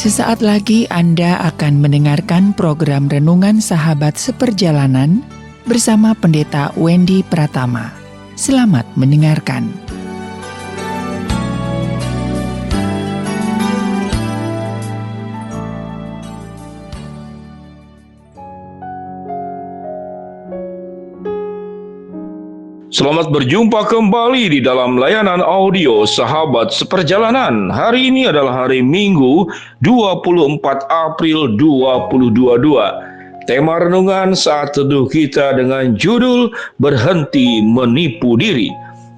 Sesaat lagi Anda akan mendengarkan program Renungan Sahabat Seperjalanan bersama Pendeta Wendy Pratama. Selamat mendengarkan. Selamat berjumpa kembali di dalam layanan audio Sahabat Seperjalanan. Hari ini adalah hari Minggu 24 April 2022. Tema renungan saat teduh kita dengan judul Berhenti Menipu Diri.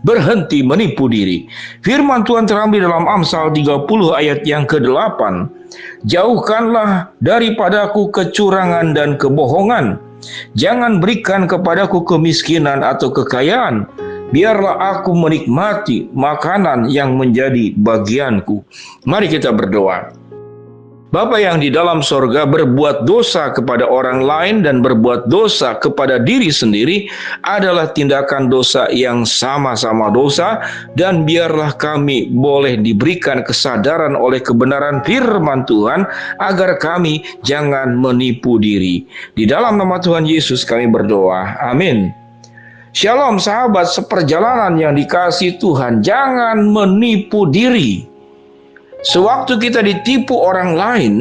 Berhenti menipu diri. Firman Tuhan terambil dalam Amsal 30 ayat yang ke-8. Jauhkanlah daripadaku kecurangan dan kebohongan. Jangan berikan kepadaku kemiskinan atau kekayaan. Biarlah aku menikmati makanan yang menjadi bagianku. Mari kita berdoa. Bapa yang di dalam sorga, berbuat dosa kepada orang lain dan berbuat dosa kepada diri sendiri adalah tindakan dosa yang sama-sama dosa, dan biarlah kami boleh diberikan kesadaran oleh kebenaran firman Tuhan agar kami jangan menipu diri. Di dalam nama Tuhan Yesus kami berdoa. Amin. Shalom sahabat seperjalanan yang dikasihi Tuhan, jangan menipu diri. Sewaktu kita ditipu orang lain,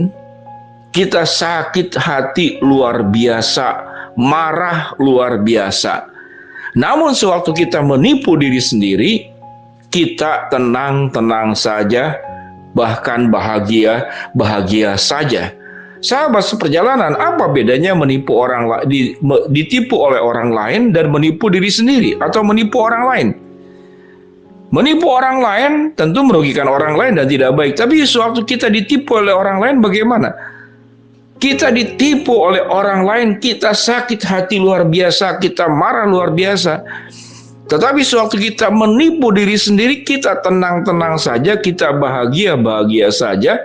kita sakit hati luar biasa, marah luar biasa. Namun sewaktu kita menipu diri sendiri, kita tenang-tenang saja, bahkan bahagia saja. Sahabat seperjalanan, apa bedanya ditipu oleh orang lain dan menipu diri sendiri atau menipu orang lain? Menipu orang lain tentu merugikan orang lain dan tidak baik. Tapi sewaktu kita ditipu oleh orang lain bagaimana? Kita ditipu oleh orang lain, kita sakit hati luar biasa, kita marah luar biasa. Tetapi sewaktu kita menipu diri sendiri, kita tenang-tenang saja, kita bahagia saja,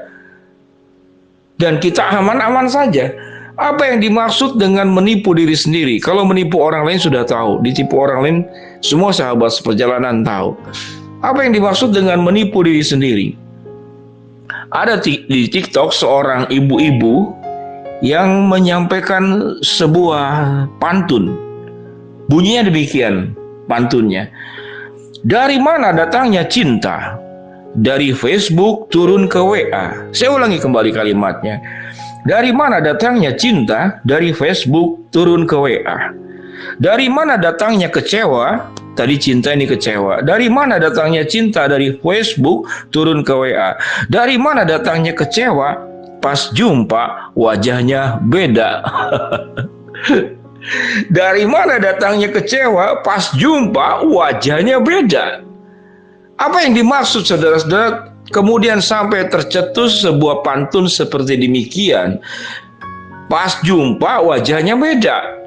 dan kita aman-aman saja. Apa yang dimaksud dengan menipu diri sendiri? Kalau menipu orang lain sudah tahu, ditipu orang lain semua sahabat seperjalanan tahu. Apa yang dimaksud dengan menipu diri sendiri? Ada di TikTok seorang ibu-ibu yang menyampaikan sebuah pantun. Bunyinya demikian pantunnya. Dari mana datangnya cinta? Dari Facebook turun ke WA. Saya ulangi kembali kalimatnya. Dari mana datangnya cinta? Dari Facebook turun ke WA. Dari mana datangnya kecewa? Tadi cinta, ini kecewa. Dari mana datangnya cinta? Dari Facebook turun ke WA. Dari mana datangnya kecewa? Pas jumpa wajahnya beda. Dari mana datangnya kecewa? Pas jumpa wajahnya beda. Apa yang dimaksud saudara-saudara? Kemudian sampai tercetus sebuah pantun seperti demikian. Pas jumpa wajahnya beda.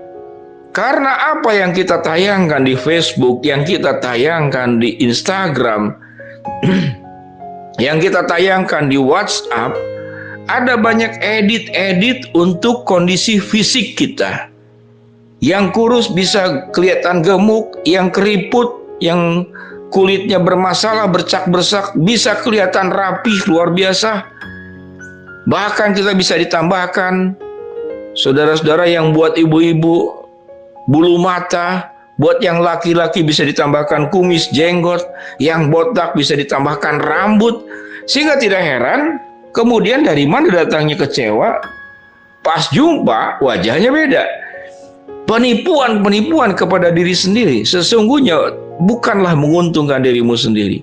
Karena apa yang kita tayangkan di Facebook, yang kita tayangkan di Instagram, yang kita tayangkan di WhatsApp, ada banyak edit-edit untuk kondisi fisik kita. Yang kurus bisa kelihatan gemuk, yang keriput, yang kulitnya bermasalah, bercak-bercak, bisa kelihatan rapih, luar biasa. Bahkan kita bisa ditambahkan, saudara-saudara yang buat ibu-ibu, bulu mata, buat yang laki-laki bisa ditambahkan kumis, jenggot, yang botak bisa ditambahkan rambut. Sehingga tidak heran, kemudian dari mana datangnya kecewa? Pas jumpa, wajahnya beda. Penipuan kepada diri sendiri sesungguhnya bukanlah menguntungkan dirimu sendiri,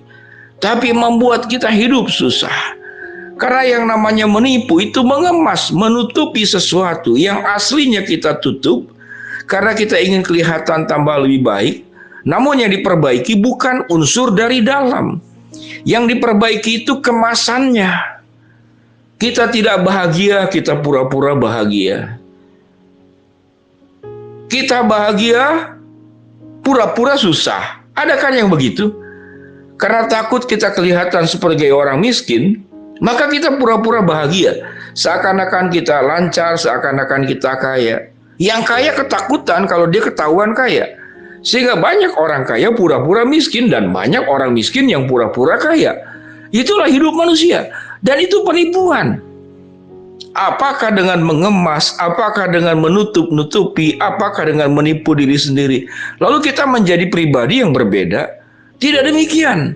tapi membuat kita hidup susah. Karena yang namanya menipu itu mengemas, menutupi sesuatu yang aslinya kita tutup, karena kita ingin kelihatan tambah lebih baik. Namun yang diperbaiki bukan unsur dari dalam. Yang diperbaiki itu kemasannya. Kita tidak bahagia, kita pura-pura bahagia. Kita bahagia, pura-pura susah. Adakah yang begitu? Karena takut kita kelihatan sebagai orang miskin, maka kita pura-pura bahagia. Seakan-akan kita lancar, seakan-akan kita kaya. Yang kaya ketakutan kalau dia ketahuan kaya. Sehingga banyak orang kaya pura-pura miskin dan banyak orang miskin yang pura-pura kaya. Itulah hidup manusia. Dan itu penipuan. Apakah dengan mengemas, apakah dengan menutup-nutupi, apakah dengan menipu diri sendiri, lalu kita menjadi pribadi yang berbeda? Tidak demikian.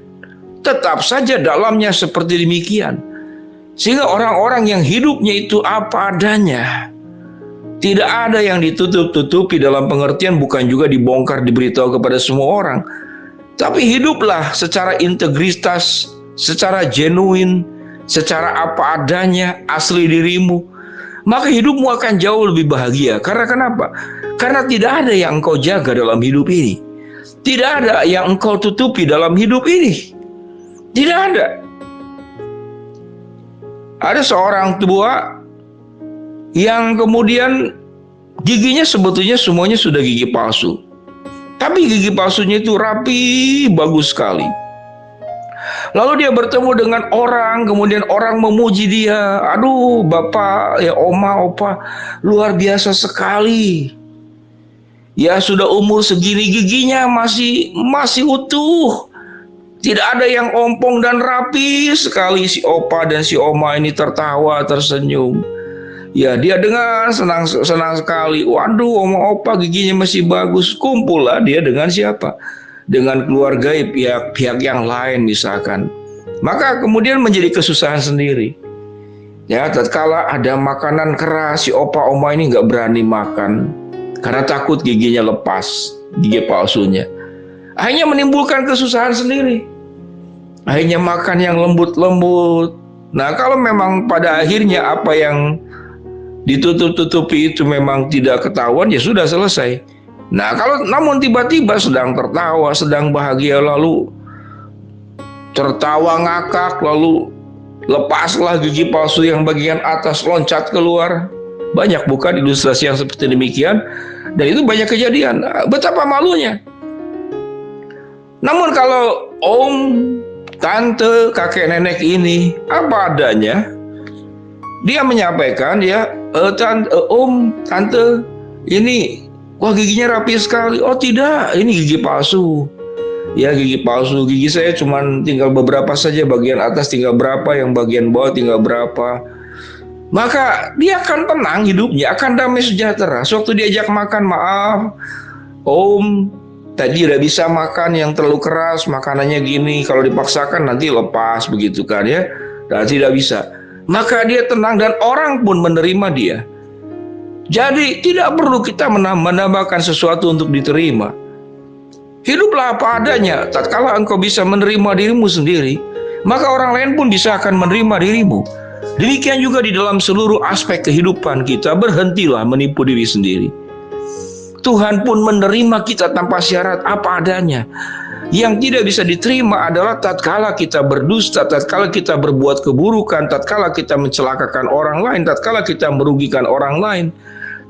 Tetap saja dalamnya seperti demikian. Sehingga orang-orang yang hidupnya itu apa adanya. Tidak ada yang ditutup-tutupi, dalam pengertian bukan juga dibongkar, diberitahu kepada semua orang. Tapi hiduplah secara integritas, secara genuine, secara apa adanya, asli dirimu. Maka hidupmu akan jauh lebih bahagia. Karena kenapa? Karena tidak ada yang engkau jaga dalam hidup ini. Tidak ada yang engkau tutupi dalam hidup ini. Tidak ada. Ada seorang tua yang kemudian giginya sebetulnya semuanya sudah gigi palsu. Tapi gigi palsunya itu rapi, bagus sekali. Lalu dia bertemu dengan orang, kemudian orang memuji dia. Aduh, bapak, ya oma, opa, luar biasa sekali. Ya sudah umur segini giginya masih utuh. Tidak ada yang ompong dan rapi sekali. Si opa dan si oma ini tertawa, tersenyum. Ya, dia dengar senang sekali. Waduh, oma opa giginya masih bagus. Kumpullah dia dengan siapa? Dengan keluarga pihak yang lain misalkan. Maka kemudian menjadi kesusahan sendiri. Ya, tatkala ada makanan keras, si opa oma ini nggak berani makan karena takut giginya lepas, gigi palsunya. Akhirnya menimbulkan kesusahan sendiri. Akhirnya makan yang lembut-lembut. Nah, kalau memang pada akhirnya apa yang ditutup-tutupi itu memang tidak ketahuan, ya sudah selesai. Nah, namun tiba-tiba sedang tertawa, sedang bahagia, lalu tertawa ngakak, lalu lepaslah gigi palsu yang bagian atas loncat keluar. Banyak bukan ilustrasi yang seperti demikian, dan itu banyak kejadian. Betapa malunya. Namun kalau om, tante, kakek nenek ini apa adanya, dia menyampaikan, ya, om, tante, ini, wah giginya rapi sekali. Oh tidak, ini gigi palsu. Ya, gigi palsu, gigi saya cuma tinggal beberapa saja, bagian atas tinggal berapa, yang bagian bawah tinggal berapa. Maka dia akan tenang hidupnya, akan damai sejahtera. Sewaktu diajak makan, maaf, om, tadi tidak bisa makan yang terlalu keras, makanannya gini, kalau dipaksakan nanti lepas, begitu kan ya, dan tidak bisa. Maka dia tenang dan orang pun menerima dia. Jadi tidak perlu kita menambahkan sesuatu untuk diterima. Hiduplah apa adanya. Tatkala engkau bisa menerima dirimu sendiri, maka orang lain pun bisa akan menerima dirimu. Demikian juga di dalam seluruh aspek kehidupan kita, berhentilah menipu diri sendiri. Tuhan pun menerima kita tanpa syarat apa adanya. Yang tidak bisa diterima adalah tatkala kita berdusta, tatkala kita berbuat keburukan, tatkala kita mencelakakan orang lain, tatkala kita merugikan orang lain,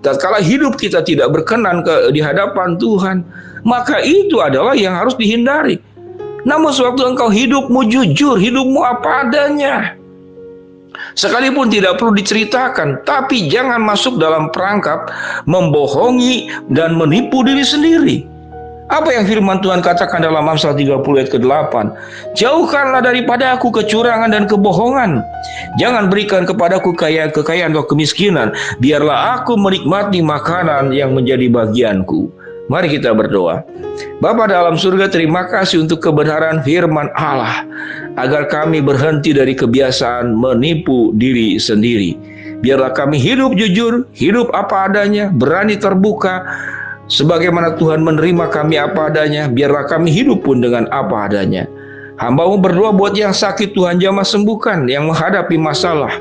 tatkala hidup kita tidak berkenan di hadapan Tuhan. Maka itu adalah yang harus dihindari. Namun sewaktu engkau hidupmu jujur, hidupmu apa adanya, sekalipun tidak perlu diceritakan, tapi jangan masuk dalam perangkap membohongi dan menipu diri sendiri. Apa yang firman Tuhan katakan dalam Amsal 30 ayat ke-8? Jauhkanlah daripada aku kecurangan dan kebohongan. Jangan berikan kepadaku kekayaan atau kemiskinan. Biarlah aku menikmati makanan yang menjadi bagianku. Mari kita berdoa. Bapa dalam surga, terima kasih untuk kebenaran firman Allah, agar kami berhenti dari kebiasaan menipu diri sendiri. Biarlah kami hidup jujur, hidup apa adanya, berani terbuka, sebagaimana Tuhan menerima kami apa adanya. Biarlah kami hidup pun dengan apa adanya. Hamba-Mu berdoa buat yang sakit, Tuhan jamah sembuhkan. Yang menghadapi masalah,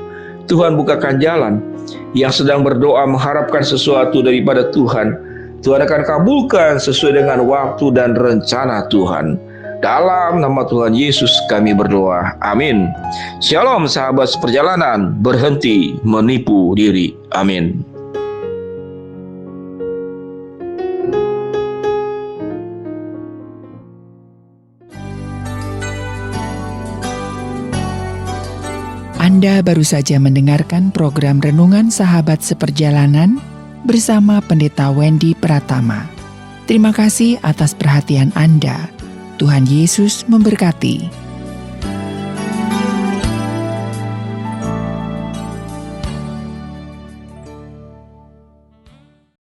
Tuhan bukakan jalan. Yang sedang berdoa mengharapkan sesuatu daripada Tuhan, Tuhan akan kabulkan sesuai dengan waktu dan rencana Tuhan. Dalam nama Tuhan Yesus kami berdoa. Amin. Shalom sahabat seperjalanan, berhenti menipu diri. Amin. Anda baru saja mendengarkan program Renungan Sahabat Seperjalanan bersama Pendeta Wendy Pratama. Terima kasih atas perhatian Anda. Tuhan Yesus memberkati.